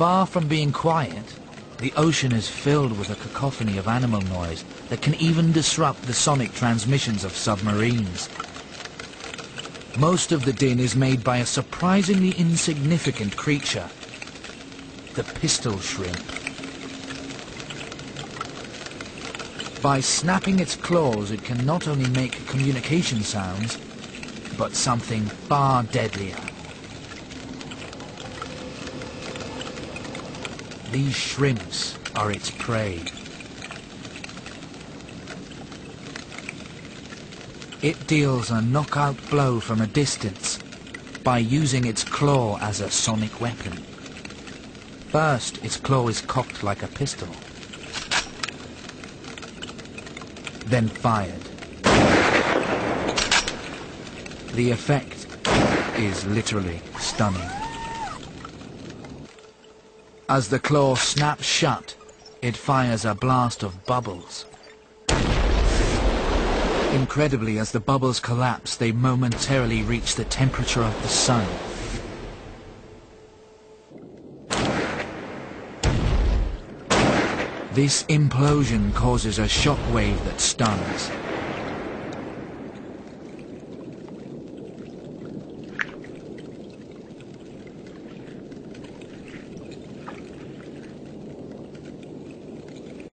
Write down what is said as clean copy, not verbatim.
Far from being quiet, the ocean is filled with a cacophony of animal noise that can even disrupt the sonic transmissions of submarines. Most of the din is made by a surprisingly insignificant creature, the pistol shrimp. By snapping its claws, it can not only make communication sounds, but something far deadlier. These shrimps are its prey. It deals a knockout blow from a distance by using its claw as a sonic weapon. First, its claw is cocked like a pistol, then fired. The effect is literally stunning. As the claw snaps shut, it fires a blast of bubbles. Incredibly, as the bubbles collapse, they momentarily reach the temperature of the sun. This implosion causes a shock wave that stuns.